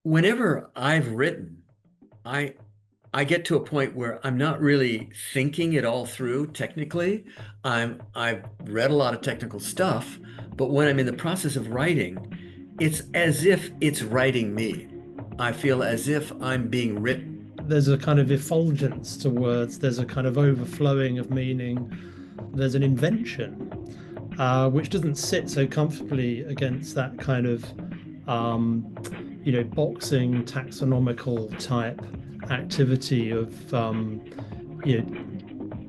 Whenever I've written, I I get to a point where I'm not really thinking it all through technically. I've read a lot of technical stuff, but when I'm in the process of writing, it's as if it's writing me. I feel as if I'm being written. There's a kind of effulgence to words, there's a kind of overflowing of meaning, there's an invention, which doesn't sit so comfortably against that kind of, um, boxing taxonomical type activity of,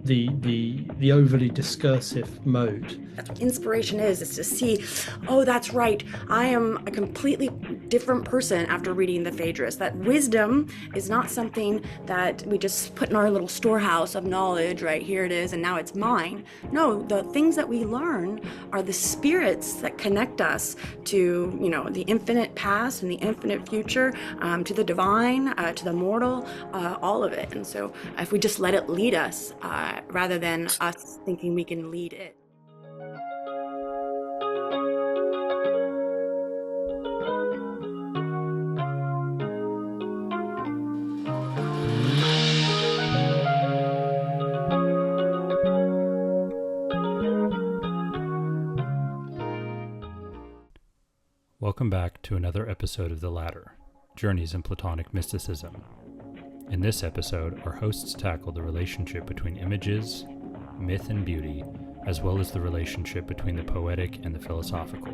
the overly discursive mode. That's what inspiration is to see, oh, that's right, I am a completely different person after reading the Phaedrus. That wisdom is not something that we just put in our little storehouse of knowledge, right? Here it is, and now it's mine. No, the things that we learn are the spirits that connect us to, the infinite past and the infinite future, to the divine, to the mortal, all of it. And so if we just let it lead us, rather than us thinking we can lead it. Welcome back to another episode of The Ladder, Journeys in Platonic Mysticism. In this episode, our hosts tackle the relationship between images, myth and beauty, as well as the relationship between the poetic and the philosophical.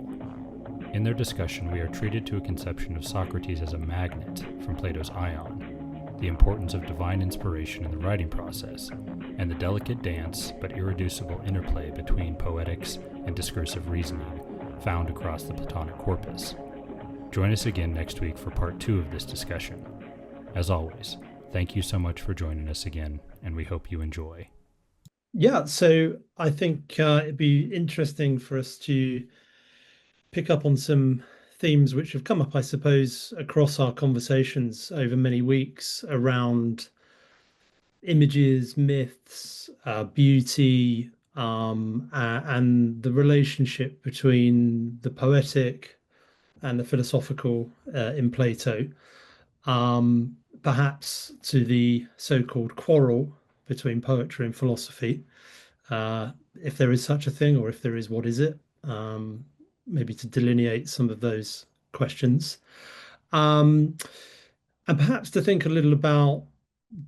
In their discussion, we are treated to a conception of Socrates as a magnet from Plato's Ion, the importance of divine inspiration in the writing process, and the delicate dance but irreducible interplay between poetics and discursive reasoning found across the Platonic corpus. Join us again next week for part 2 of this discussion. As always, thank you so much for joining us again, and we hope you enjoy. Yeah, so I think it'd be interesting for us to pick up on some themes which have come up, I suppose, across our conversations over many weeks around images, myths, beauty, and the relationship between the poetic and the philosophical in Plato, perhaps to the so-called quarrel between poetry and philosophy, if there is such a thing, or if there is, what is it? Maybe to delineate some of those questions. And perhaps to think a little about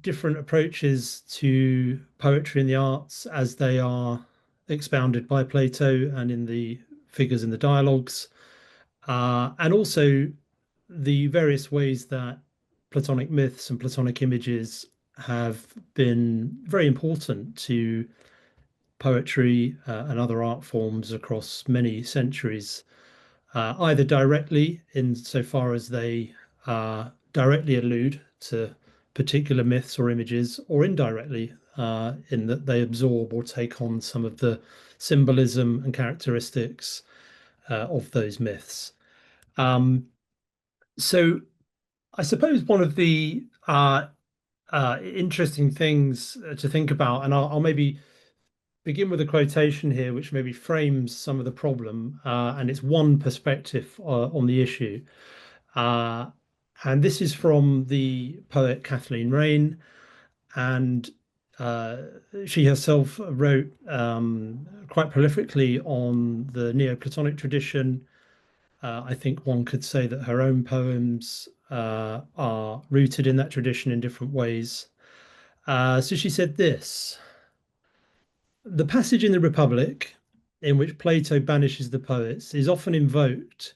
different approaches to poetry and the arts as they are expounded by Plato and in the figures in the dialogues, and also the various ways that Platonic myths and Platonic images have been very important to poetry and other art forms across many centuries, either directly insofar as they directly allude to particular myths or images, or indirectly in that they absorb or take on some of the symbolism and characteristics of those myths. So I suppose one of the interesting things to think about, and I'll maybe begin with a quotation here, which maybe frames some of the problem, and it's one perspective on the issue. And this is from the poet Kathleen Raine, and she herself wrote quite prolifically on the Neoplatonic tradition. I think one could say that her own poems are rooted in that tradition in different ways. So she said this: the passage in the Republic in which Plato banishes the poets is often invoked,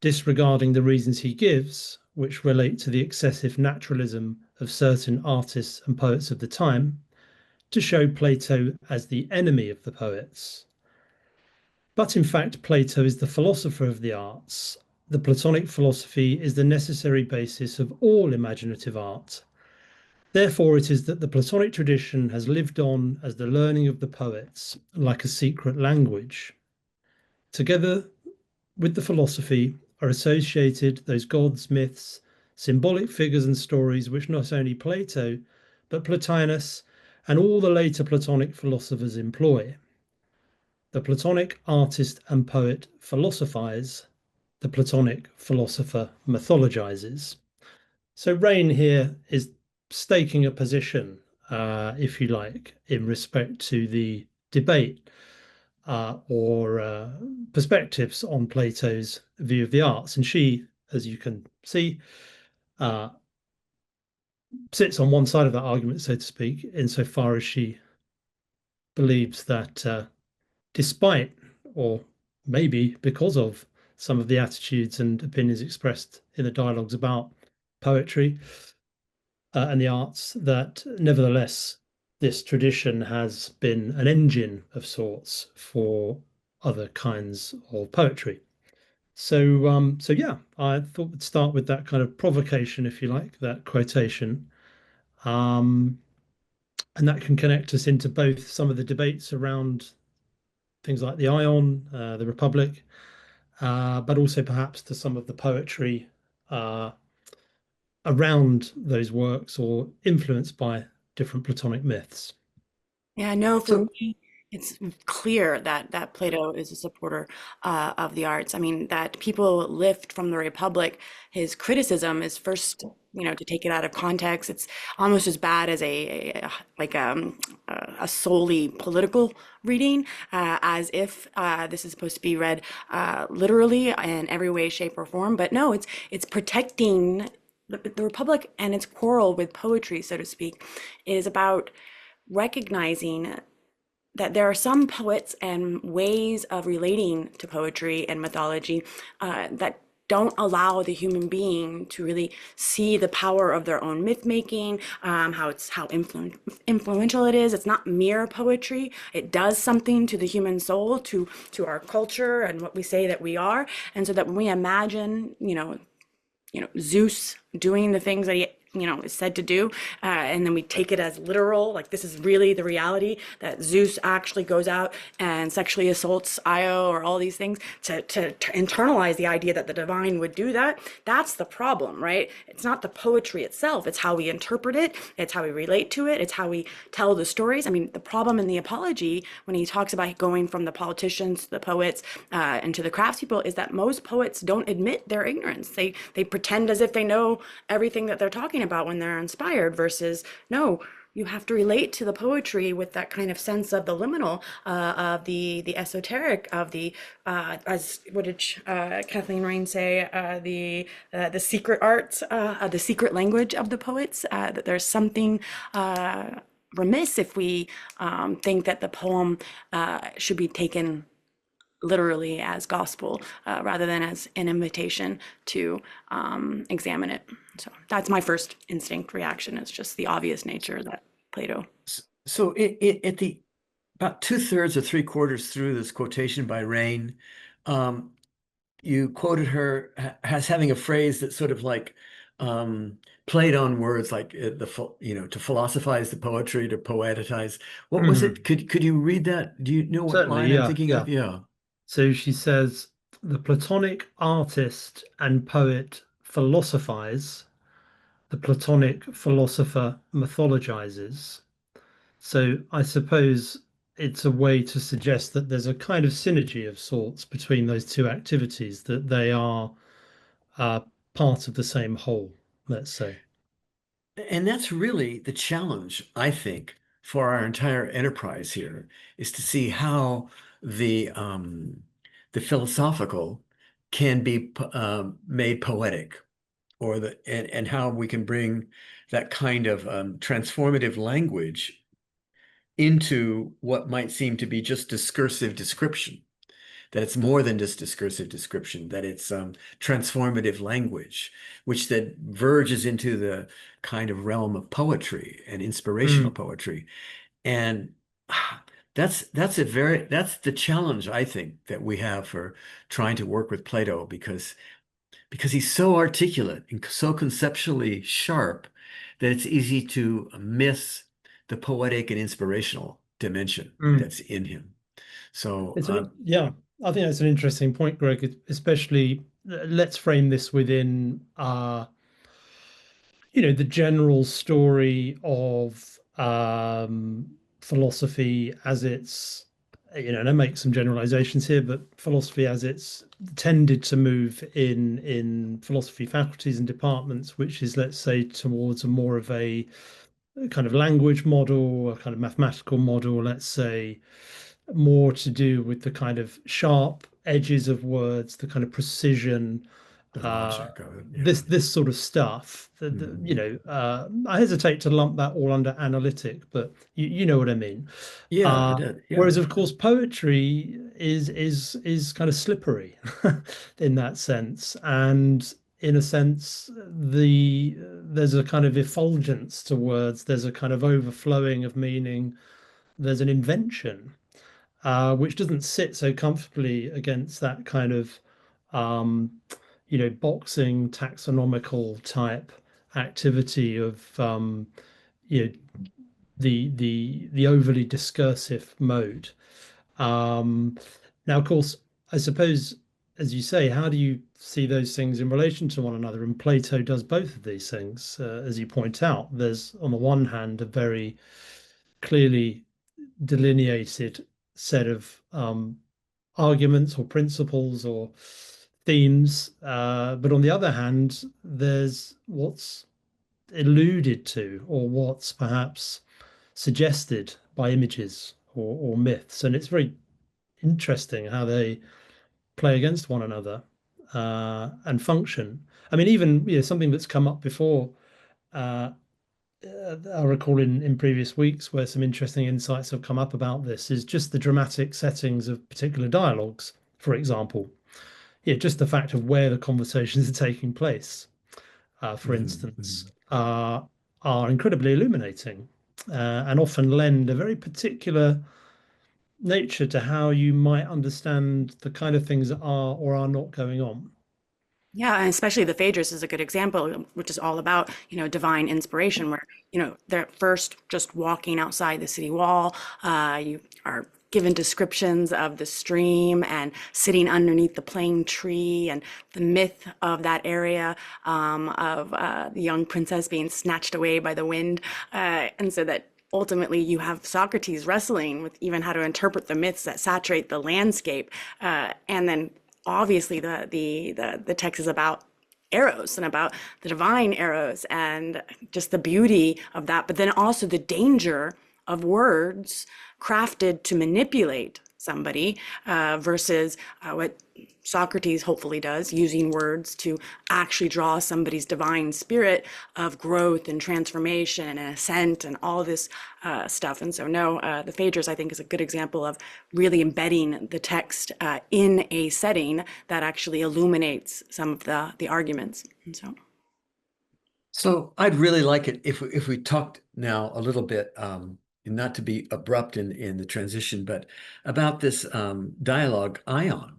disregarding the reasons he gives, which relate to the excessive naturalism of certain artists and poets of the time, to show Plato as the enemy of the poets. But in fact, Plato is the philosopher of the arts. The Platonic philosophy is the necessary basis of all imaginative art. Therefore, it is that the Platonic tradition has lived on as the learning of the poets, like a secret language. Together with the philosophy are associated those gods, myths, symbolic figures, and stories which not only Plato, but Plotinus and all the later Platonic philosophers employ. The Platonic artist and poet philosophize, the Platonic philosopher mythologizes. So Raine here is staking a position, if you like, in respect to the debate or perspectives on Plato's view of the arts. And she, as you can see, uh, sits on one side of that argument, so to speak, insofar as she believes that despite, or maybe because of, some of the attitudes and opinions expressed in the dialogues about poetry and the arts, that nevertheless this tradition has been an engine of sorts for other kinds of poetry. So yeah, I thought we'd start with that kind of provocation, if you like, that quotation, um, and that can connect us into both some of the debates around things like the Ion, the Republic, but also perhaps to some of the poetry uh, around those works or influenced by different Platonic myths. Yeah, no, for So me, it's clear that Plato is a supporter of the arts. I mean, that people lift from the Republic, his criticism is first, to take it out of context. It's almost as bad as like a solely political reading, as if this is supposed to be read literally in every way, shape, or form. But no, it's protecting the Republic, and its quarrel with poetry, so to speak, is about recognizing that there are some poets and ways of relating to poetry and mythology that don't allow the human being to really see the power of their own myth making, how influential it is. It's not mere poetry. It does something to the human soul, to our culture and what we say that we are. And so that when we imagine, Zeus doing the things that he is said to do, and then we take it as literal, like this is really the reality, that Zeus actually goes out and sexually assaults Io or all these things, to internalize the idea that the divine would do that. That's the problem, right? It's not the poetry itself, it's how we interpret it, it's how we relate to it, it's how we tell the stories. I mean, the problem in the Apology, when he talks about going from the politicians to the poets and to the craftspeople, is that most poets don't admit their ignorance. They pretend as if they know everything that they're talking about when they're inspired, versus no, you have to relate to the poetry with that kind of sense of the liminal, of the esoteric, of the as what did Kathleen Raine say, the secret arts, the secret language of the poets. That there's something remiss if we think that the poem should be taken literally as gospel, rather than as an invitation to examine it. So that's my first instinct reaction. It's just the obvious nature that Plato. so at the about two-thirds or three-quarters through this quotation by Raine, um, you quoted her as having a phrase that sort of like played on words, like to philosophize the poetry, to poeticize. What was Mhm. it? Could you read that? Do you know what Certainly, line I'm yeah, thinking yeah. of? Yeah. So she says, the Platonic artist and poet philosophize, the Platonic philosopher mythologizes. So I suppose it's a way to suggest that there's a kind of synergy of sorts between those two activities, that they are uh, part of the same whole, let's say. And that's really the challenge, I think, for our entire enterprise here, is to see how the philosophical can be made poetic, or and how we can bring that kind of transformative language into what might seem to be just discursive description. That it's more than just discursive description, that it's transformative language, which then verges into the kind of realm of poetry and inspirational Mm, poetry. And that's the challenge, I think, that we have for trying to work with Plato, because he's so articulate and so conceptually sharp that it's easy to miss the poetic and inspirational dimension mm. that's in him. So Yeah, I think that's an interesting point, Greg, especially let's frame this within the general story of philosophy as it's and I make some generalizations here, but philosophy as it's tended to move in philosophy faculties and departments, which is, let's say, towards a more of a kind of language model, a kind of mathematical model, let's say, more to do with the kind of sharp edges of words, the kind of precision, The uh, logic of it, this sort of stuff. I hesitate to lump that all under analytic, but you know what I mean. yeah, I did. Yeah. Whereas, of course, poetry is kind of slippery in that sense, and in a sense, there's a kind of effulgence to words. There's a kind of overflowing of meaning. There's an invention, which doesn't sit so comfortably against that kind of, um, boxing taxonomical type activity of, you know, the overly discursive mode. Um, Now, of course, I suppose, as you say, how do you see those things in relation to one another? And Plato does both of these things, as you point out. There's, on the one hand, a very clearly delineated set of arguments or principles or themes, but on the other hand, there's what's alluded to or what's perhaps suggested by images or myths, and it's very interesting how they play against one another and function. I mean, even something that's come up before. Uh, I recall in previous weeks where some interesting insights have come up about this is just the dramatic settings of particular dialogues, for example. Yeah, just the fact of where the conversations are taking place, for instance, are incredibly illuminating and often lend a very particular nature to how you might understand the kind of things that are or are not going on. Yeah, and especially the Phaedrus is a good example, which is all about, divine inspiration, where, they're first just walking outside the city wall. You are given descriptions of the stream and sitting underneath the plane tree and the myth of that area, of the young princess being snatched away by the wind. And so that ultimately you have Socrates wrestling with even how to interpret the myths that saturate the landscape. And then obviously the text is about eros and about the divine eros and just the beauty of that, but then also the danger of words crafted to manipulate somebody, versus what Socrates hopefully does, using words to actually draw somebody's divine spirit of growth and transformation and ascent and all this stuff. And so, no, the Phaedrus, I think, is a good example of really embedding the text in a setting that actually illuminates some of the arguments. And So I'd really like it if we talked now a little bit, not to be abrupt in the transition, but about this dialogue ion,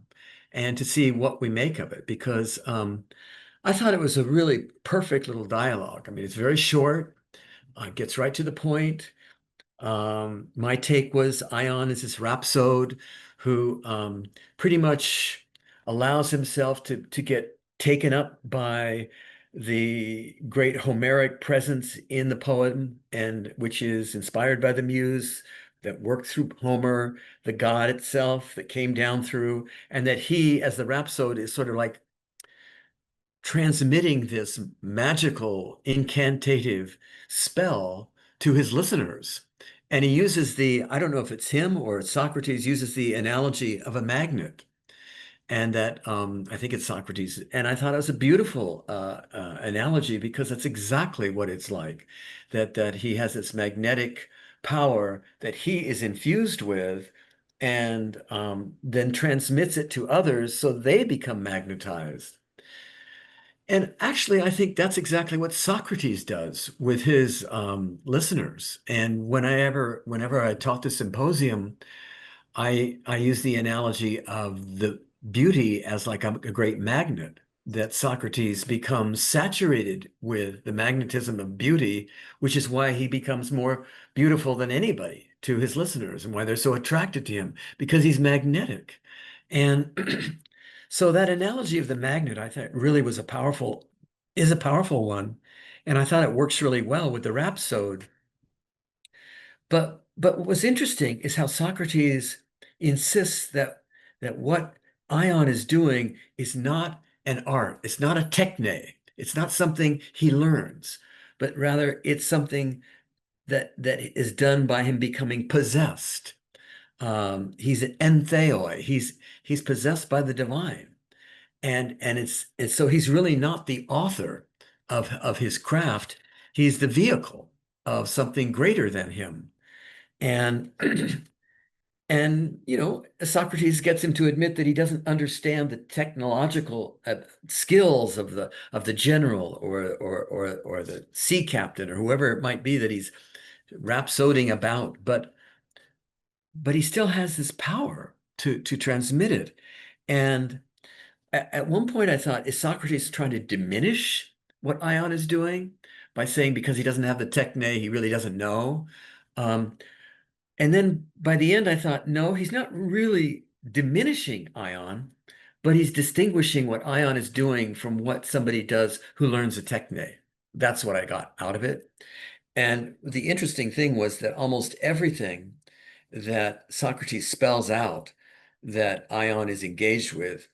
and to see what we make of it, because I thought it was a really perfect little dialogue. I mean, it's very short, gets right to the point. My take was Ion is this rhapsode who pretty much allows himself to get taken up by the great Homeric presence in the poem, and which is inspired by the muse that worked through Homer, the god itself that came down through, and that he, as the rhapsode, is sort of like transmitting this magical incantative spell to his listeners. And he uses I don't know if it's him or Socrates, uses the analogy of a magnet. And that, I think it's Socrates. And I thought it was a beautiful analogy, because that's exactly what it's like, that he has this magnetic power that he is infused with, and then transmits it to others so they become magnetized. And actually, I think that's exactly what Socrates does with his listeners. And whenever I taught the symposium, I use the analogy of the beauty as like a great magnet, that Socrates becomes saturated with the magnetism of beauty, which is why he becomes more beautiful than anybody to his listeners, and why they're so attracted to him, because he's magnetic. And so that analogy of the magnet, I thought, really is a powerful one. And I thought it works really well with the rhapsode. But what was interesting is how Socrates insists that what Ion is doing is not an art. It's not a techne. It's not something he learns, but rather it's something that is done by him becoming possessed. He's an entheoi. He's possessed by the divine, and so he's really not the author of his craft. He's the vehicle of something greater than him. And and Socrates gets him to admit that he doesn't understand the technological skills of the general or the sea captain or whoever it might be that he's rhapsoding about, but he still has this power to transmit it. And at one point I thought, is Socrates trying to diminish what Ion is doing by saying because he doesn't have the techne, he really doesn't know? And then by the end, I thought, no, he's not really diminishing Ion, but he's distinguishing what Ion is doing from what somebody does who learns a techne. That's what I got out of it. And the interesting thing was that almost everything that Socrates spells out that Ion is engaged with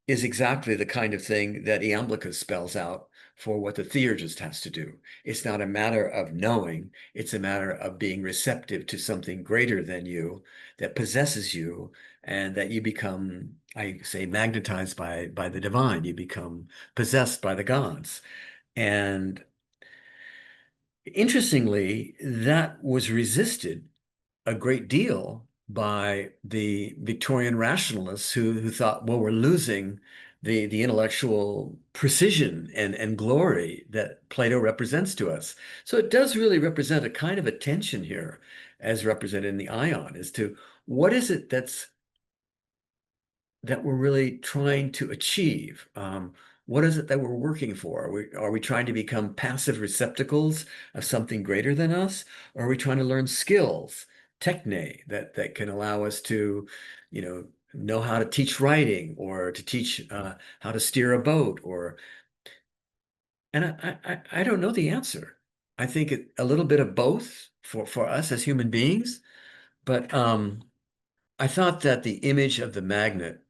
is exactly the kind of thing that Iamblichus spells out for what the theurgist has to do. It's not a matter of knowing, it's a matter of being receptive to something greater than you that possesses you, and that you become, I say, magnetized by the divine. You become possessed by the gods. And interestingly, that was resisted a great deal by the Victorian rationalists who thought, well, we're losing the intellectual precision and glory that Plato represents to us. So it does really represent a kind of a tension here, as represented in the Ion, as to what is it that we're really trying to achieve? What is it that we're working for? Are we trying to become passive receptacles of something greater than us? Or are we trying to learn skills, techne, that can allow us to, know how to teach writing or to teach how to steer a boat? And I don't know the answer. I think a little bit of both for us as human beings, but I thought that the image of the magnet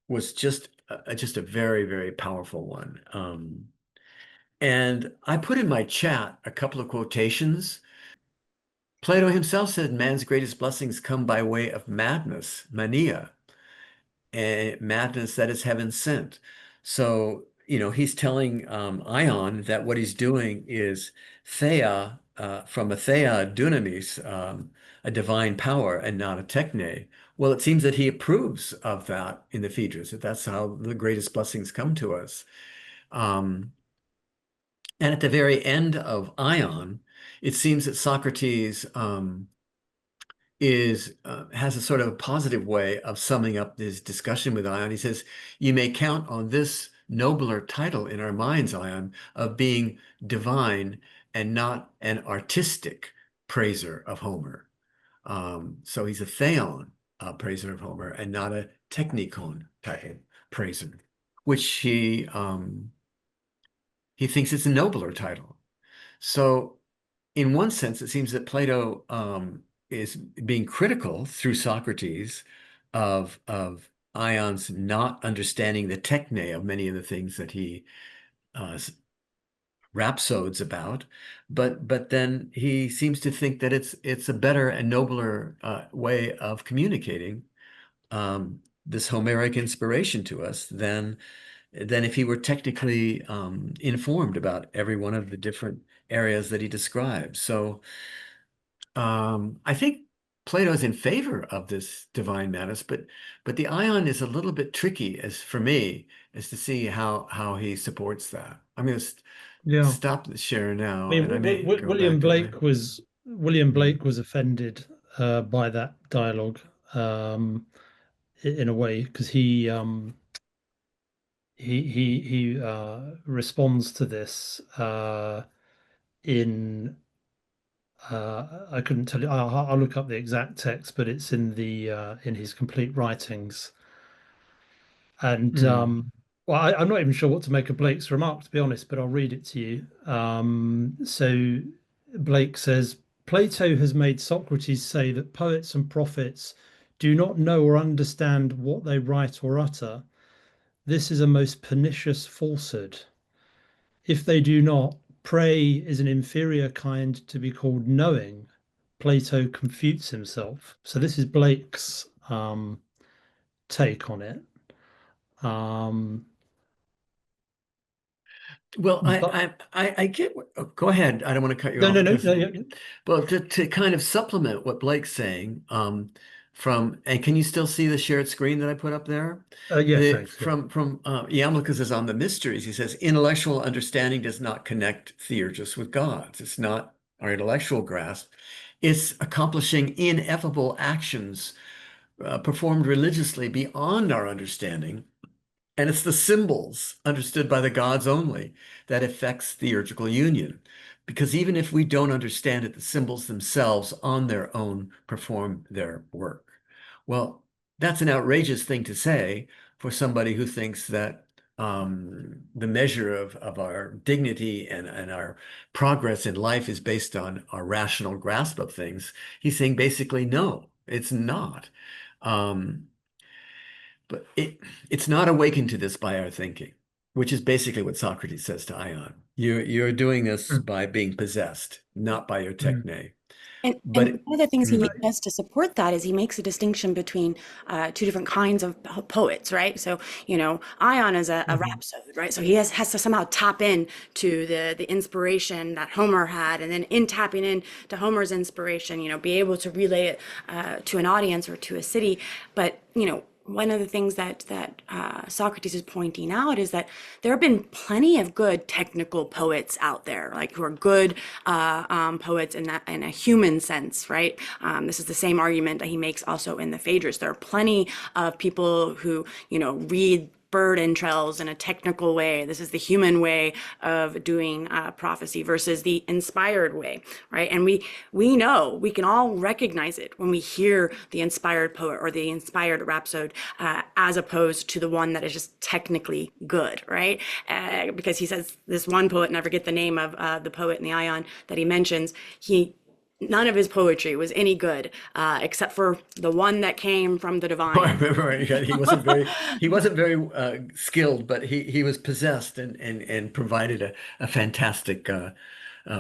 was just a very, very powerful one. And I put in my chat a couple of quotations. Plato himself said, man's greatest blessings come by way of madness, mania, and madness that is heaven sent. So, he's telling Ion that what he's doing is thea, from a thea dunamis, a divine power, and not a techne. Well, it seems that he approves of that in the Phaedrus, that that's how the greatest blessings come to us. And at the very end of Ion, it seems that Socrates has a sort of positive way of summing up this discussion with Ion. He says, you may count on this nobler title in our minds, Ion, of being divine and not an artistic praiser of Homer. So he's a theon praiser of Homer and not a technikon type praiser, which he thinks it's a nobler title. So in one sense, it seems that Plato is being critical through Socrates of Ion's not understanding the techne of many of the things that he rhapsodes about, but then he seems to think that it's a better and nobler way of communicating this Homeric inspiration to us than if he were technically informed about every one of the different areas that he describes. So I think Plato is in favor of this divine madness, but the Ion is a little bit tricky for me as to see how he supports that. I'm going to stop the share now, and I may go William back to Blake was offended by that dialogue in a way, because he responds to this in I couldn't tell you. I'll look up the exact text, but it's in his complete writings. And well, I'm not even sure what to make of Blake's remark, to be honest, but I'll read it to you. So Blake says, Plato has made Socrates say that poets and prophets do not know or understand what they write or utter, this is a most pernicious falsehood. If they do not, pray is an inferior kind to be called knowing. Plato confutes himself. So this is Blake's take on it. Well, But I get what, oh, go ahead. I don't want to cut you no, off. no, no, Just no, yeah, well, to kind of supplement what Blake's saying, and can you still see the shared screen that I put up there? yeah, The thanks. Yeah. from Iamblichus is on the mysteries. He says intellectual understanding does not connect theurgists with gods. It's not our intellectual grasp. It's accomplishing ineffable actions performed religiously beyond our understanding. And it's the symbols understood by the gods only that affects theurgical union. Because even if we don't understand it, the symbols themselves on their own perform their work. Well, that's an outrageous thing to say for somebody who thinks that the measure of our dignity and our progress in life is based on our rational grasp of things. He's saying basically, no, it's not. Um, but it's not awakened to this by our thinking, which is basically what Socrates says to Ion. You're doing this Mm, by being possessed, not by your mm, techne. And But one of the things he mm, does to support that is he makes a distinction between two different kinds of poets, right? So, Ion is a mhm, rhapsode, right? So he has to somehow tap in to the inspiration that Homer had, and then in tapping in to Homer's inspiration, be able to relay it to an audience or to a city. But, one of the things that Socrates is pointing out is that there have been plenty of good technical poets out there, like who are good poets in a human sense, right? This is the same argument that he makes also in the Phaedrus. There are plenty of people who read bird entrails in a technical way. This is the human way of doing prophecy versus the inspired way, right? And we know, we can all recognize it when we hear the inspired poet or the inspired rhapsode, as opposed to the one that is just technically good, right? Because he says this one poet, and I forget the name of the poet in the Ion that he mentions, none of his poetry was any good, except for the one that came from the I divine. remember he wasn't very skilled, but he was possessed and provided a fantastic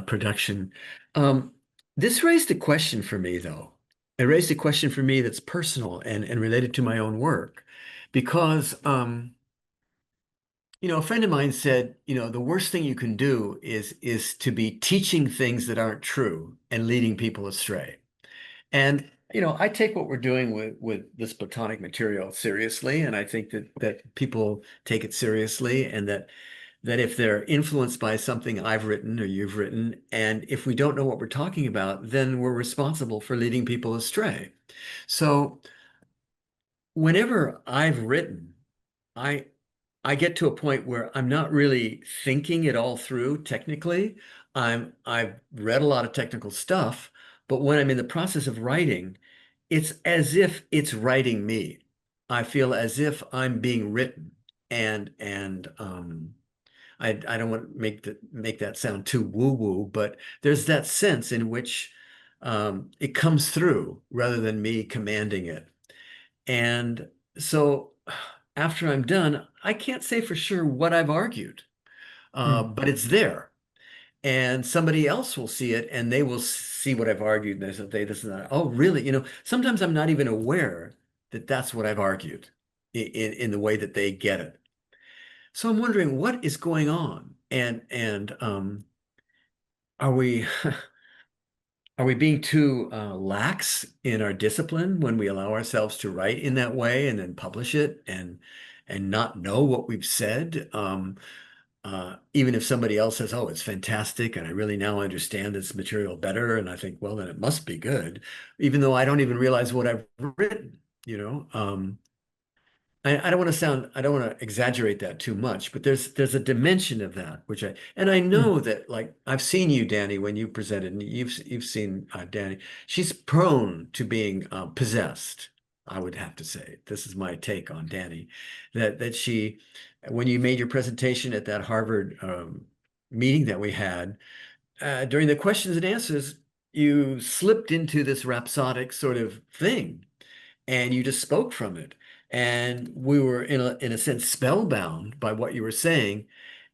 production. Um, this raised a question for me, though. It raised a question for me that's personal and related to my own work, because a friend of mine said, the worst thing you can do is to be teaching things that aren't true and leading people astray. And I take what we're doing with this Platonic material seriously, and I think that people take it seriously, and that if they're influenced by something I've written or you've written, and if we don't know what we're talking about, then we're responsible for leading people astray. So whenever I've written, I I get to a point where I'm not really thinking it all through technically. I've read a lot of technical stuff, but when I'm in the process of writing, it's as if it's writing me. I feel as if I'm being written, and I don't want to make that sound too woo-woo, but there's that sense in which it comes through rather than me commanding it. And so after I'm done, I can't say for sure what I've argued, mm, but it's there. And somebody else will see it and they will see what I've argued. And they say, this and that. Oh, really? Sometimes I'm not even aware that that's what I've argued in the way that they get it. So I'm wondering what is going on, and are we are we being too lax in our discipline when we allow ourselves to write in that way and then publish it and not know what we've said? Even if somebody else says, "Oh, it's fantastic," and I really now understand this material better, and I think, well, then it must be good, even though I don't even realize what I've written. You know, I don't want to exaggerate that too much, but there's a dimension of that and I mm, know that, like, I've seen you, Danny, when you presented, and you've seen Danny. She's prone to being possessed. I would have to say, this is my take on Danny, that she, when you made your presentation at that Harvard meeting that we had, during the questions and answers, you slipped into this rhapsodic sort of thing. and you just spoke from it. And we were in a sense spellbound by what you were saying.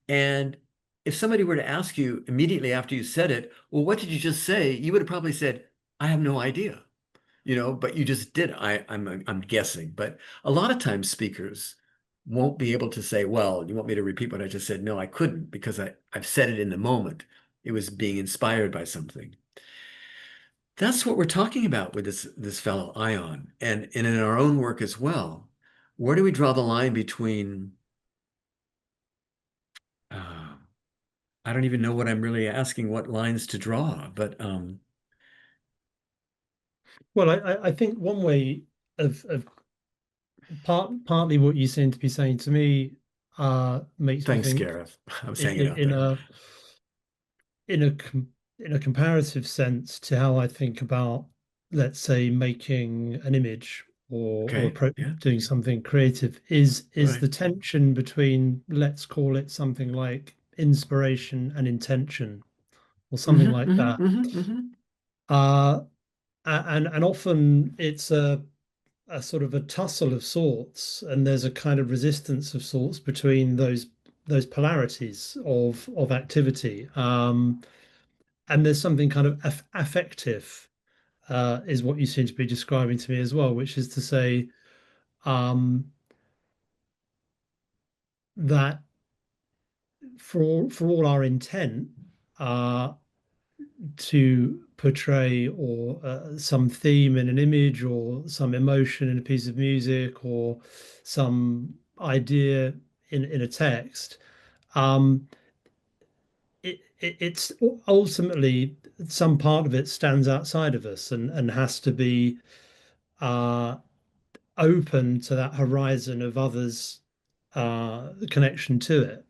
And if somebody were to ask you immediately after you said it, well, what did you just say? You would have probably said, I have no idea, but you just did. I'm guessing. But a lot of times speakers won't be able to say, well, you want me to repeat what I just said? No, I couldn't because I've said it in the moment. It was being inspired by something. That's what we're talking about with this fellow Ion, and in our own work as well. Where do we draw the line between uh, I don't even know what I'm really asking, what lines to draw, but Well, I think one way of partly what you seem to be saying to me makes me thanks, think Gareth. I was in, hanging in, out in there. a in a comparative sense to how I think about, let's say, making an image or Okay, yeah, doing something creative is right. the tension between, let's call it something like inspiration and intention or something like that. Uh, and often it's a sort of a tussle of sorts, and there's a kind of resistance of sorts between those polarities of activity. And there's something kind of affective, is what you seem to be describing to me as well, which is to say um, that for all our intent uh, to portray or some theme in an image or some emotion in a piece of music or some idea in a text, um, it's ultimately some part of it stands outside of us and has to be uh, open to that horizon of others' connection to it.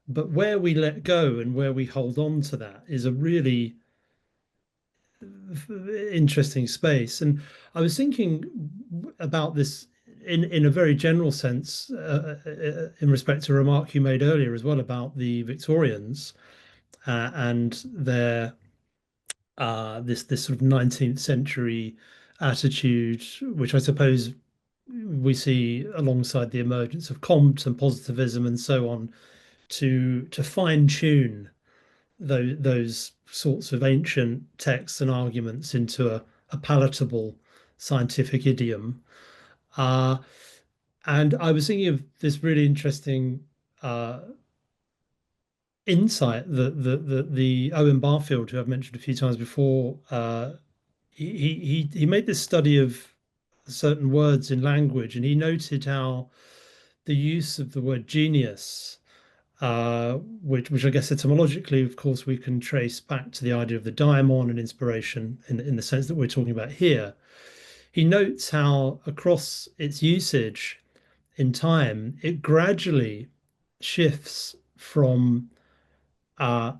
But where we let go and where we hold on to that is a really interesting space. And I was thinking about this in a very general sense, in respect to a remark you made earlier as well about the Victorians and their this sort of 19th century attitude, which I suppose we see alongside the emergence of Comte and positivism and so on, to fine tune those sorts of ancient texts and arguments into a palatable scientific idiom. Uh, and I was thinking of this really interesting insight that the Owen Barfield, who I've mentioned a few times before, he made this study of certain words in language, and he noted how the use of the word genius, which I guess etymologically, of course, we can trace back to the idea of the daimon and inspiration in the sense that we're talking about here. He notes how across its usage in time, it gradually shifts from, uh,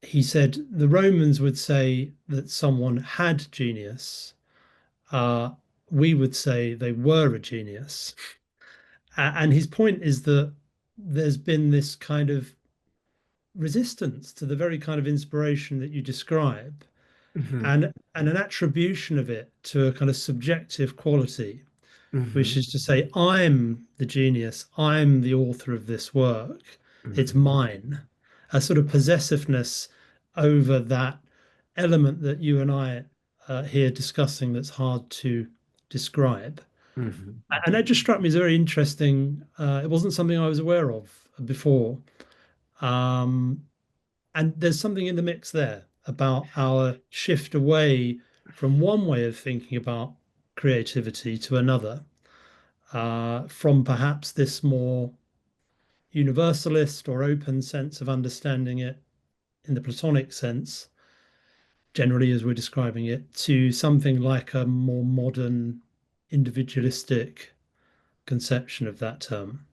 he said, the Romans would say that someone had genius. Uh, we would say they were a genius. And his point is that there's been this kind of resistance to the very kind of inspiration that you describe, Hmm. and an attribution of it to a kind of subjective quality, which Hmm. is to say, I'm the genius, I'm the author of this work, it's Hmm. mine, a sort of possessiveness over that element that you and I are here discussing that's hard to describe. Hmm. And that just struck me as very interesting. It wasn't something I was aware of before. Um, and there's something in the mix there about our shift away from one way of thinking about creativity to another, from perhaps this more universalist or open sense of understanding it in the Platonic sense, generally as we're describing it, to something like a more modern, individualistic conception of that term.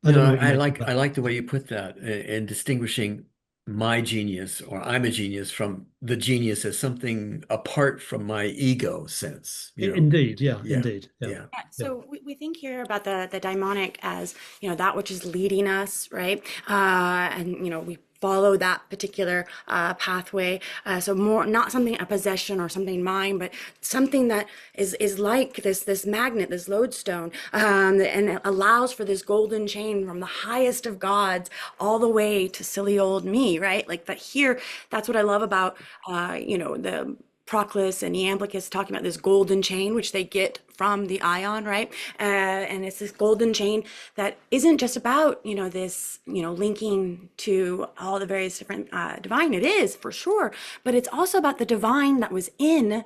I don't No, know what you I make of like that. I like the way you put that in distinguishing my genius or I'm a genius from the genius as something apart from my ego sense. Indeed, yeah, Yeah, indeed, yeah, yeah. Yeah, yeah. so we think here about the daimonic as, that which is leading us, right? And, we follow that particular pathway. So more not something a possession or something mine, but something that is like this magnet, this lodestone, and it allows for this golden chain from the highest of gods all the way to silly old me, right? Like that here, that's what I love about the Proclus and Iamblichus talking about this golden chain, which they get from the ion, right? And it's this golden chain that isn't just about, this, linking to all the various different divine. It is for sure, but it's also about the divine that was in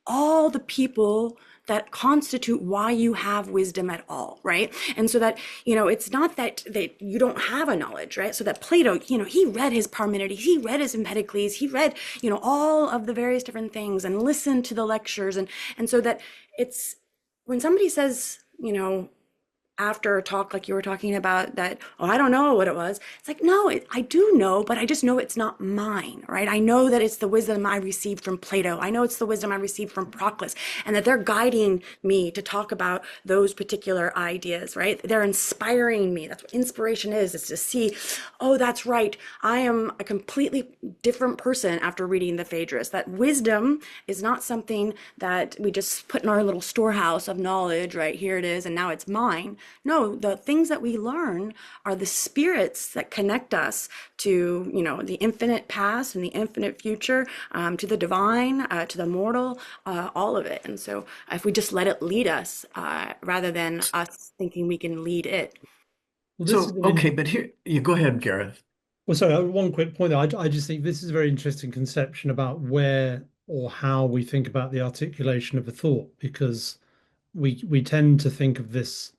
all the people that constitute why you have wisdom at all, right? And so that, it's not that you don't have a knowledge, right? So that Plato, he read his Parmenides, he read his Empedocles, he read, all of the various different things and listened to the lectures. And so that it's, when somebody says, after a talk like you were talking about that, oh, I don't know what it was. It's like, no, I do know, but I just know it's not mine, right? I know that it's the wisdom I received from Plato. I know it's the wisdom I received from Proclus, and that they're guiding me to talk about those particular ideas, right? They're inspiring me. That's what inspiration is to see, oh, that's right. I am a completely different person after reading the Phaedrus. That wisdom is not something that we just put in our little storehouse of knowledge, right? Here it is, and now it's mine. No, the things that we learn are the spirits that connect us to, the infinite past and the infinite future, to the divine, to the mortal, all of it. And so if we just let it lead us, rather than us thinking we can lead it. Well, So, okay, but here, you go ahead, Gareth. Well, sorry, one quick point. I just think this is a very interesting conception about where or how we think about the articulation of a thought, because we tend to think of this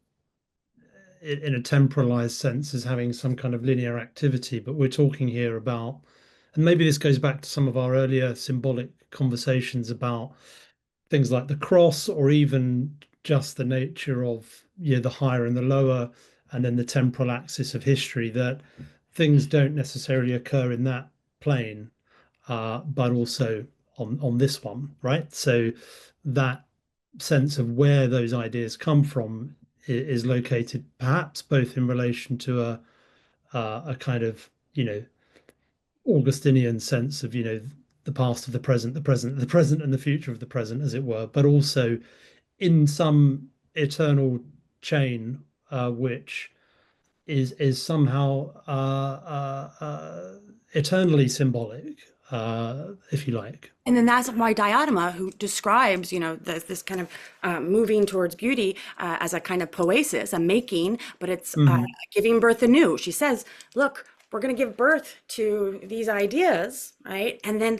in a temporalized sense as having some kind of linear activity, but we're talking here about, and maybe this goes back to some of our earlier symbolic conversations about things like the cross, or even just the nature of the higher and the lower, and then the temporal axis of history, that things don't necessarily occur in that plane, but also on this one, right? So that sense of where those ideas come from is located perhaps both in relation to a kind of Augustinian sense of the past of the present, the present and the future of the present, as it were, but also in some eternal chain, which is somehow eternally symbolic, if you like. And then that's why Diotima, who describes, this kind of moving towards beauty as a kind of poesis, a making, but it's giving birth anew. She says, look, we're going to give birth to these ideas, right? And then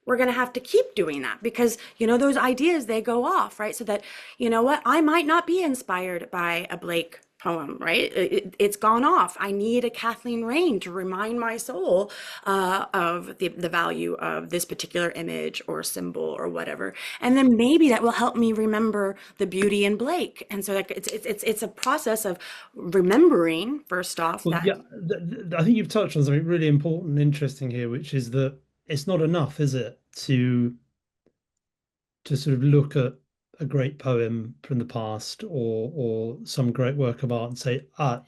we're going to have to keep doing that because, those ideas, they go off, right? So that, I might not be inspired by a Blake poem, right? It's gone off. I need a Kathleen Raine to remind my soul of the value of this particular image or symbol or whatever. And then maybe that will help me remember the beauty in Blake. And so like it's a process of remembering, first off. Well, I think you've touched on something really important and interesting here, which is that it's not enough, is it, to sort of look at a great poem from the past or some great work of art and say, oh,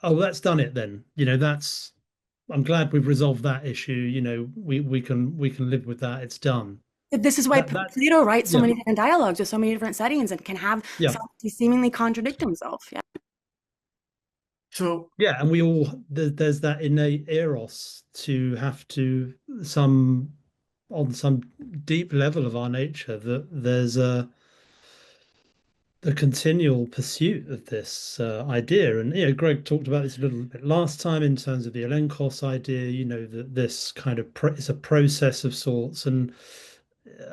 that's done it then. I'm glad we've resolved that issue. We can live with that. It's done. This is why Plato writes so many different dialogues with so many different settings and can have Socrates seemingly contradict himself. Yeah. So and we all there's that innate eros to have to on some deep level of our nature that there's the continual pursuit of this idea. And Greg talked about this a little bit last time in terms of the elenkos idea, that this kind of it's a process of sorts. And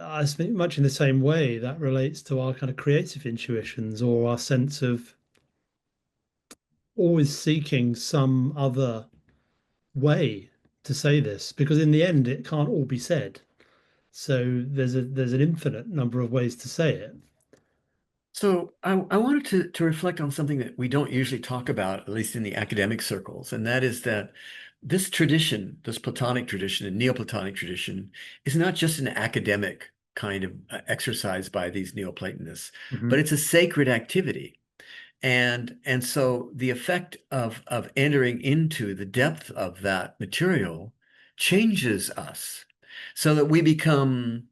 I think much in the same way that relates to our kind of creative intuitions or our sense of always seeking some other way to say this, because in the end it can't all be said. So there's an infinite number of ways to say it. So I wanted to reflect on something that we don't usually talk about, at least in the academic circles, and that is that this tradition, this Platonic tradition and Neoplatonic tradition, is not just an academic kind of exercise by these Neoplatonists, but it's a sacred activity. And so the effect of entering into the depth of that material changes us so that we become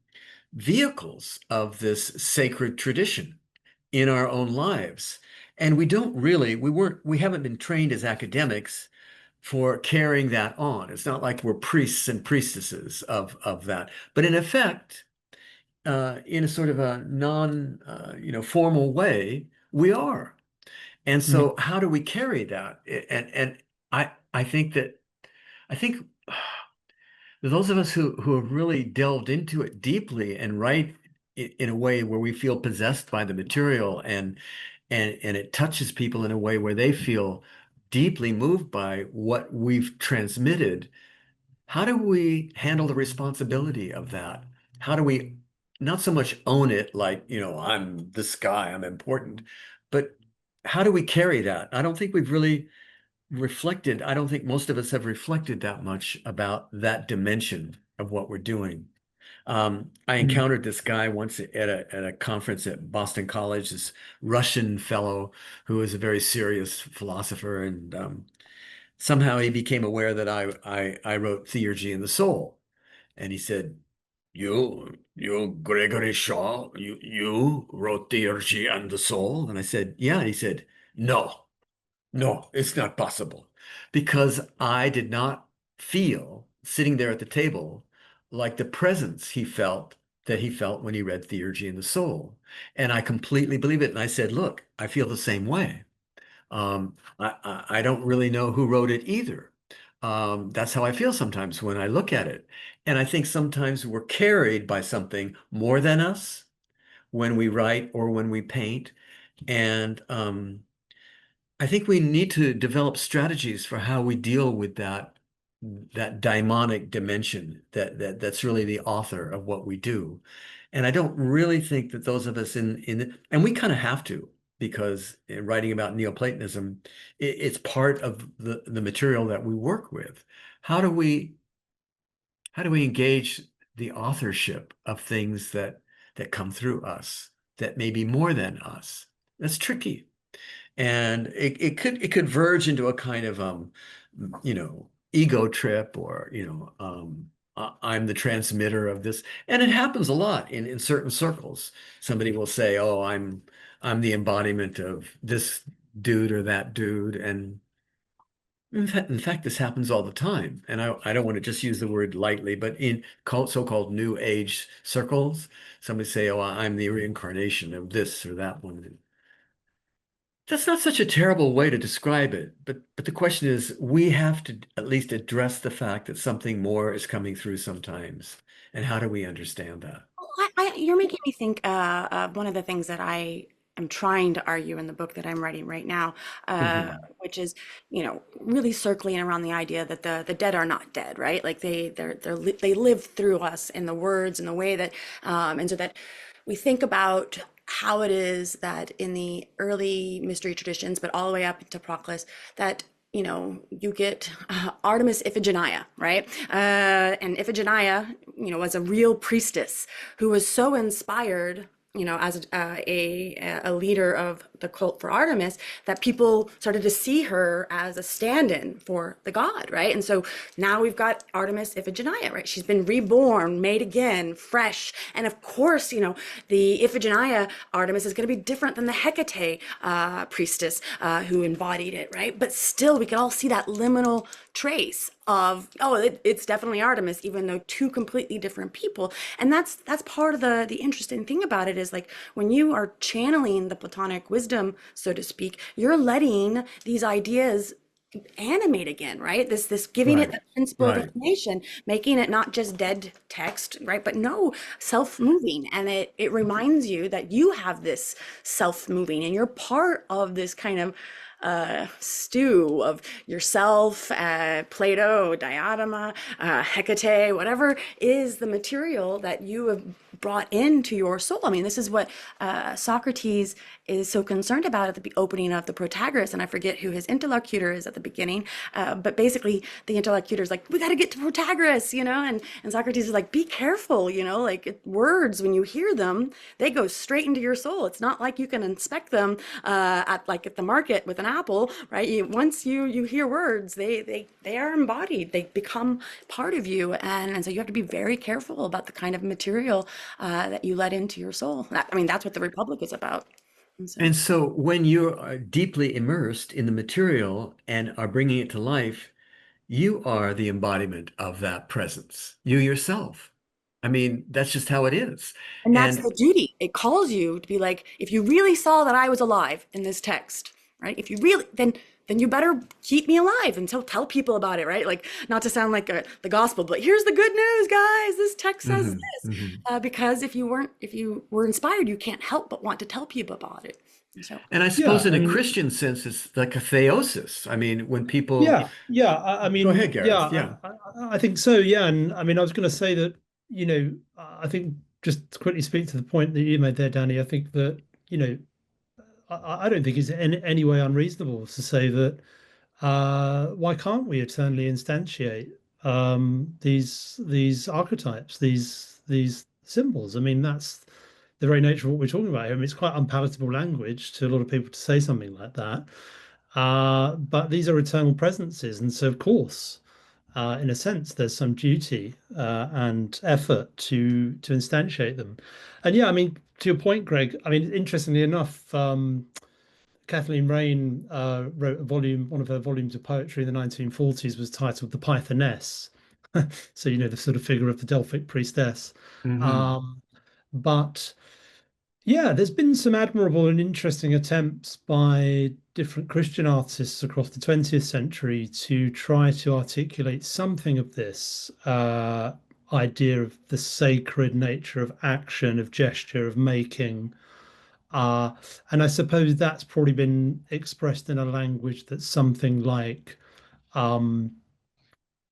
vehicles of this sacred tradition in our own lives. And we haven't been trained as academics for carrying that on. It's not like we're priests and priestesses of that. But in effect, in a sort of a formal way, we are. And Mhm. so how do we carry that? And I think that I think those of us who have really delved into it deeply and write in a way where we feel possessed by the material and it touches people in a way where they feel deeply moved by what we've transmitted, how do we handle the responsibility of that? How do we not so much own it like, I'm this guy, I'm important, but how do we carry that? I don't think we've really reflected, I don't think most of us have reflected that much about that dimension of what we're doing. I Mhm. encountered this guy once at a conference at Boston College, this Russian fellow who was a very serious philosopher, and somehow he became aware that I wrote Theurgy and the Soul, and he said, "You Gregory Shaw, you wrote Theurgy and the Soul?" And I said, "Yeah." And he said, "No, no, it's not possible," because I did not feel sitting there at the table like the presence he felt when he read Theurgy and the Soul. And I completely believe it. And I said, "Look, I feel the same way. I don't really know who wrote it either. That's how I feel sometimes when I look at it. And I think sometimes we're carried by something more than us when we write or when we paint. And I think we need to develop strategies for how we deal with that daimonic dimension that's really the author of what we do. And I don't really think that those of us and we kind of have to, because in writing about Neoplatonism, it's part of the material that we work with. How do we engage the authorship of things that come through us that may be more than us? That's tricky. And it could verge into a kind of ego trip, or I'm the transmitter of this. And it happens a lot in certain circles. Somebody will say, "Oh, I'm the embodiment of this dude or that dude." And in fact, this happens all the time. And I don't want to just use the word lightly, but in so-called New Age circles, somebody say, "Oh, I'm the reincarnation of this or that one." That's not such a terrible way to describe it, but the question is, we have to at least address the fact that something more is coming through sometimes. And how do we understand that? You're making me think of one of the things that I am trying to argue in the book that I'm writing right now, Mhm. which is, really circling around the idea that the dead are not dead, right? Like they live through us in the words and the way that, and so that we think about how it is that in the early mystery traditions, but all the way up into Proclus, that you get Artemis Iphigenia, right? And Iphigenia, was a real priestess who was so inspired, as a leader of the cult for Artemis, that people started to see her as a stand-in for the god, right? And so now we've got Artemis Iphigenia, right? She's been reborn, made again, fresh. And of course, the Iphigenia Artemis is going to be different than the Hecate priestess who embodied it, right? But still, we can all see that liminal trace of, oh, it's definitely Artemis, even though two completely different people. And that's part of the interesting thing about it, is like when you are channeling the Platonic wisdom, so to speak, you're letting these ideas animate again, right? This giving it Right, the principle of right. information, making it not just dead text, right? But no, self-moving. And it reminds you that you have this self-moving and you're part of this kind of stew of yourself, Plato, diadema, Hecate, whatever is the material that you have brought into your soul. I mean, this is what Socrates is so concerned about at the opening of the Protagoras, and I forget who his interlocutor is at the beginning, but basically the interlocutor is like, we got to get to Protagoras, and Socrates is like, be careful, like words, when you hear them, they go straight into your soul. It's not like you can inspect them at the market with an apple, right? Once you hear words, they are embodied, they become part of you, and so you have to be very careful about the kind of material that you let into your soul. I mean, that's what the Republic is about. And so when you are deeply immersed in the material and are bringing it to life, you are the embodiment of that presence, you yourself. I mean, that's just how it is. And that's And the duty. It calls you to be like, if you really saw that I was alive in this text, right? If you really, then you better keep me alive and tell people about it, right? Like, not to sound like the gospel, but here's the good news, guys. This text says this. Because if you were inspired, you can't help but want to tell people about it. So, And I suppose in a Christian sense, it's like a theosis. I mean, when people, I mean, go ahead, Gareth. I think so. Yeah. And I mean, I was going to say that, I think just to quickly speak to the point that you made there, Danny, I think that, I don't think it's in any way unreasonable to say that why can't we eternally instantiate these archetypes, these symbols? I mean, that's the very nature of what we're talking about here. I mean, it's quite unpalatable language to a lot of people to say something like that. But these are eternal presences, and so of course, in a sense, there's some duty and effort to instantiate them. And yeah, I mean, to your point, Greg, I mean, interestingly enough, Kathleen Raine wrote one of her volumes of poetry in the 1940s was titled The Pythoness. So, the sort of figure of the Delphic priestess. But yeah, there's been some admirable and interesting attempts by different Christian artists across the 20th century to try to articulate something of this idea of the sacred nature of action, of gesture, of making. And I suppose that's probably been expressed in a language that's something like,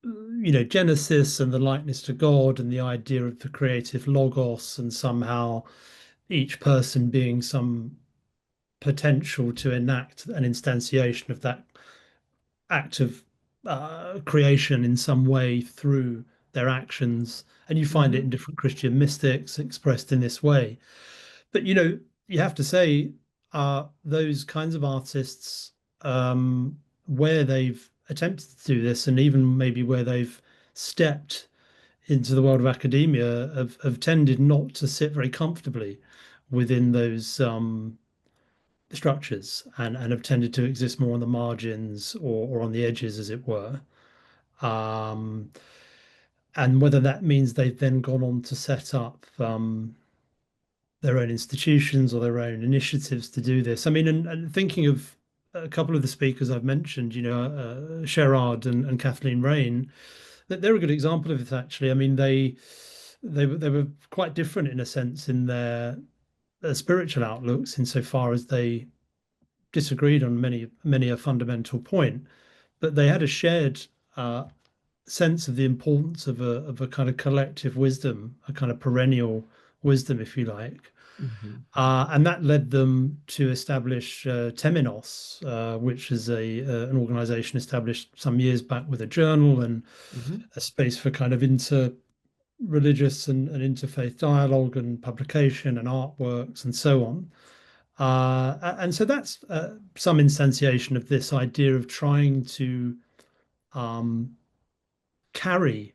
Genesis and the likeness to God and the idea of the creative logos, and somehow each person being some potential to enact an instantiation of that act of creation in some way through their actions. And you find it in different Christian mystics expressed in this way. But you have to say, those kinds of artists, where they've attempted to do this, and even maybe where they've stepped into the world of academia, have tended not to sit very comfortably within those structures, and have tended to exist more on the margins, or on the edges, as it were. And whether that means they've then gone on to set up their own institutions or their own initiatives to do this. I mean, and thinking of a couple of the speakers I've mentioned, Sherard and Kathleen Raine, that they're a good example of this, actually. I mean, they were quite different in a sense in their spiritual outlooks, insofar as they disagreed on many a fundamental point, but they had a shared sense of the importance of a kind of collective wisdom, a kind of perennial wisdom, if you like. And that led them to establish Temenos, which is an organization established some years back with a journal and a space for kind of inter-religious and interfaith dialogue and publication and artworks and so on. And so that's some instantiation of this idea of trying to carry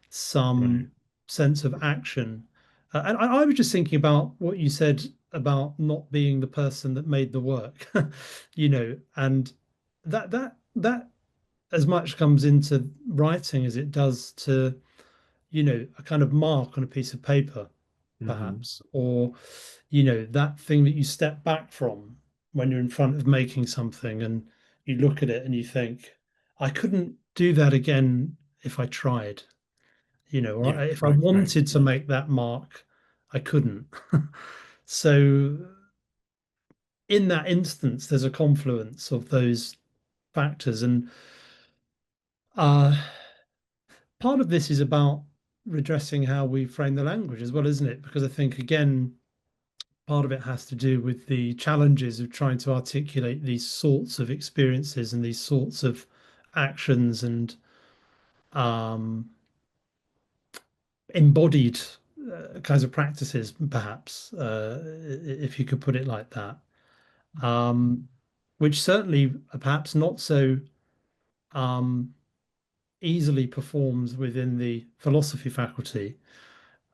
some sense of action. And I was just thinking about what you said about not being the person that made the work, and that as much comes into writing as it does to, a kind of mark on a piece of paper, perhaps, or, that thing that you step back from when you're in front of making something and you look at it and you think, I couldn't do that again if I tried. Or if I wanted to make that mark, I couldn't. So in that instance, there's a confluence of those factors. And part of this is about redressing how we frame the language as well, isn't it? Because I think, again, part of it has to do with the challenges of trying to articulate these sorts of experiences and these sorts of actions and um, embodied kinds of practices, perhaps, if you could put it like that, which certainly perhaps not so um, easily performs within the philosophy faculty,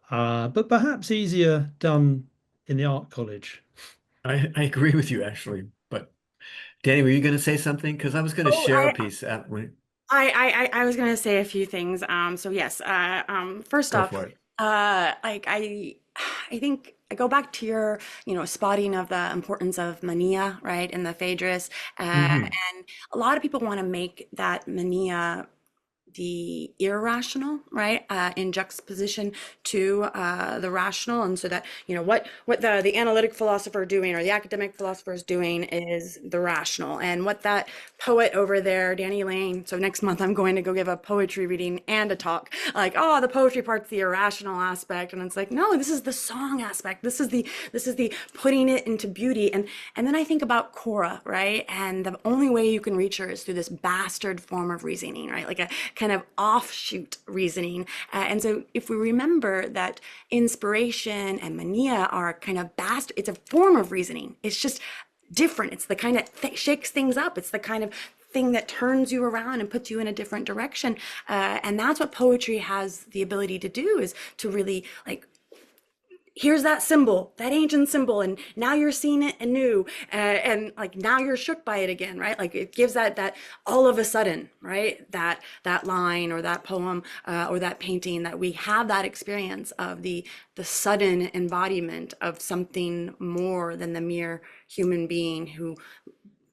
but perhaps easier done in the art college. I agree with you actually. But Danny, were you going to say something? Because I was going to Oh, share a piece. I was gonna say a few things. So yes, first Go off, for it. like I think I go back to your, spotting of the importance of mania, right, in the Phaedrus, Hmm. and a lot of people want to make that mania the irrational, right, in juxtaposition to the rational, and so that what the analytic philosopher doing or the academic philosopher is doing is the rational, and what that poet over there, Danny Layne. So next month I'm going to go give a poetry reading and a talk. Like, oh, the poetry part's the irrational aspect, and it's like, no, this is the song aspect. This is the putting it into beauty, and then I think about Cora, right, and the only way you can reach her is through this bastard form of reasoning, right, like a kind of offshoot reasoning. And so if we remember that inspiration and mania are kind of it's a form of reasoning. It's just different. It's the kind of shakes things up. It's the kind of thing that turns you around and puts you in a different direction. And that's what poetry has the ability to do, is to really, like, here's that symbol, that ancient symbol, and now you're seeing it anew, and like now you're shook by it again, right? Like it gives that all of a sudden, right? That line or that poem or that painting, that we have that experience of the sudden embodiment of something more than the mere human being who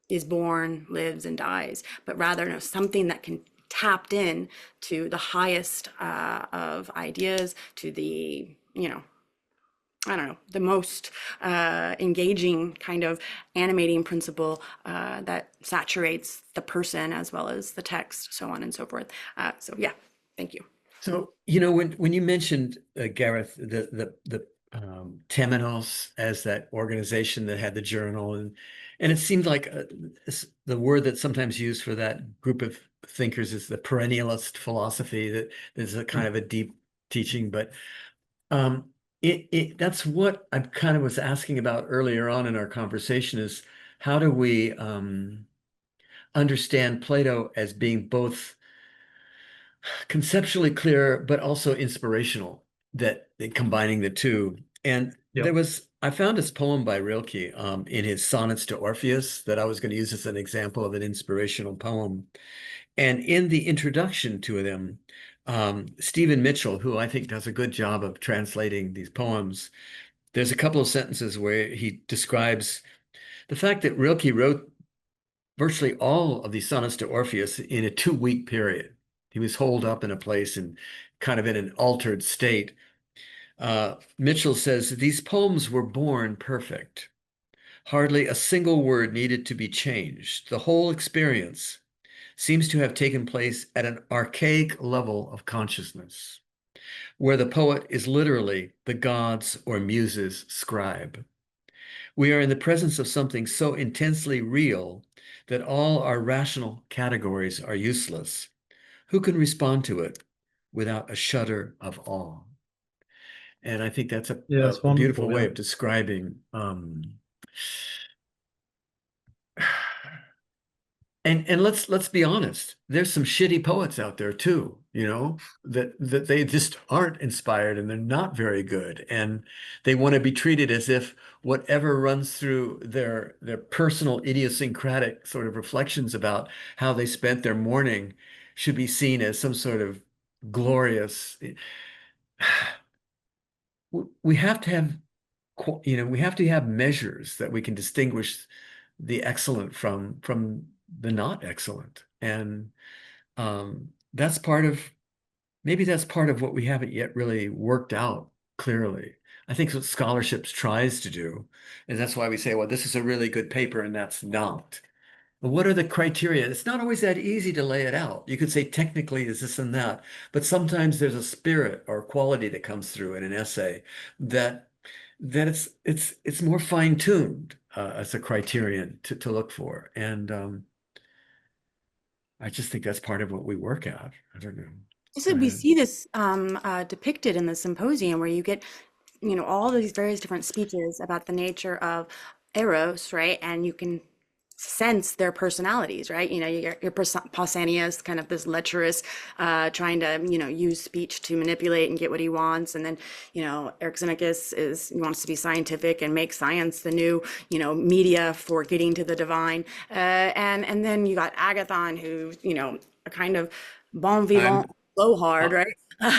is born, lives, and dies, but rather, something that can tapped in to the highest of ideas, to the, I don't know, the most engaging kind of animating principle that saturates the person as well as the text, so on and so forth. So yeah, thank you. So, when you mentioned Gareth, the Temenos as that organization that had the journal, and it seemed like the word that's sometimes used for that group of thinkers is the perennialist philosophy, that there's a kind of a deep teaching, but that's what I kind of was asking about earlier on in our conversation, is how do we understand Plato as being both conceptually clear, but also inspirational, that combining the two. And Yep. I found this poem by Rilke in his Sonnets to Orpheus that I was going to use as an example of an inspirational poem. And in the introduction to them, Stephen Mitchell, who I think does a good job of translating these poems, there's a couple of sentences where he describes the fact that Rilke wrote virtually all of these sonnets to Orpheus in a 2-week period. He was holed up in a place and kind of in an altered state. Mitchell says, these poems were born perfect. Hardly a single word needed to be changed. The whole experience seems to have taken place at an archaic level of consciousness, where the poet is literally the gods or muses' scribe. We are in the presence of something so intensely real that all our rational categories are useless. Who can respond to it without a shudder of awe? And I think that's Yeah, a it's beautiful wonderful. way Yeah. of describing. And let's be honest, there's some shitty poets out there too, that they just aren't inspired and they're not very good. And they want to be treated as if whatever runs through their personal idiosyncratic sort of reflections about how they spent their morning should be seen as some sort of glorious. We have to have, we have to have measures that we can distinguish the excellent from the not excellent. And that's part of, maybe that's part of what we haven't yet really worked out clearly. I think what scholarships tries to do, and that's why we say, well, this is a really good paper and that's not. What are the criteria? It's not always that easy to lay it out. You could say technically is this and that, but sometimes there's a spirit or quality that comes through in an essay that it's more fine-tuned as a criterion to look for. And I just think that's part of what we work at. I don't know. So Go we ahead. see this depicted in the symposium where you get, all these various different speeches about the nature of Eros, right? And you can sense their personalities, right? You get your Pausanias, kind of this lecherous, trying to, use speech to manipulate and get what he wants. And then, Xenocus he wants to be scientific and make science the new, media for getting to the divine. And then you got Agathon, who, a kind of bon vivant I'm blowhard, uh, right?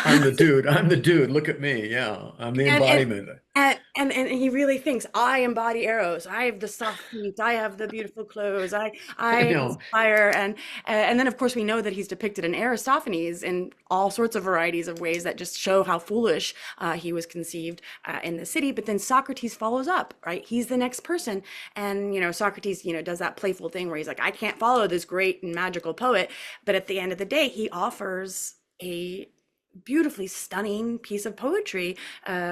I'm the dude. I'm the dude. Look at me. Yeah, I'm the and and embodiment. and he really thinks I embody Eros. I have the soft feet. I have the beautiful clothes. I I know. inspire. And then of course we know that he's depicted in Aristophanes in all sorts of varieties of ways that just show how foolish he was conceived in the city. But then Socrates follows up, right? He's the next person, and Socrates does that playful thing where he's like, I can't follow this great and magical poet, but at the end of the day, he offers a beautifully stunning piece of poetry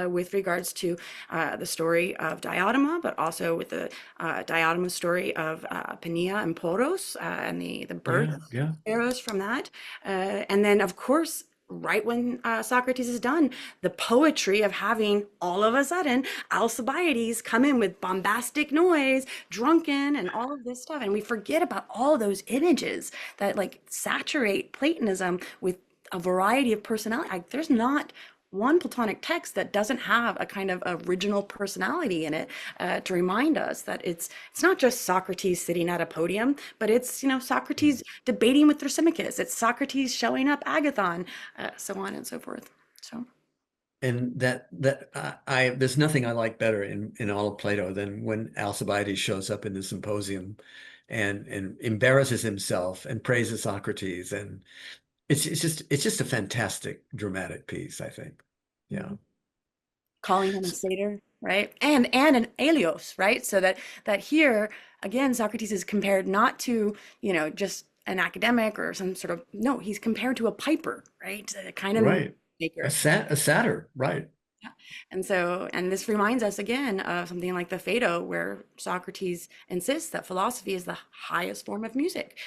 with regards to the story of Diotima, but also with the Diotima story of Pania and Poros and the birth Yeah, yeah. of Eros from that. And then, of course, right when Socrates is done, the poetry of having all of a sudden Alcibiades come in with bombastic noise, drunken, and all of this stuff. And we forget about all those images that like saturate Platonism with a variety of personality. There's not one Platonic text that doesn't have a kind of original personality in it to remind us that it's not just Socrates sitting at a podium, but it's Socrates debating with Thrasymachus. It's Socrates showing up Agathon, so on and so forth. So And there's nothing I like better in all of Plato than when Alcibiades shows up in the symposium and embarrasses himself and praises Socrates, and it's just a fantastic dramatic piece, I think. Yeah. calling him a S- satyr, right? And an Elios, right? So that here again, Socrates is compared not to just an academic or some sort of no, he's compared to a piper, right? A kind of music Right. A maker. sat a satyr, right. Yeah. And this reminds us again of something like the Phaedo, where Socrates insists that philosophy is the highest form of music.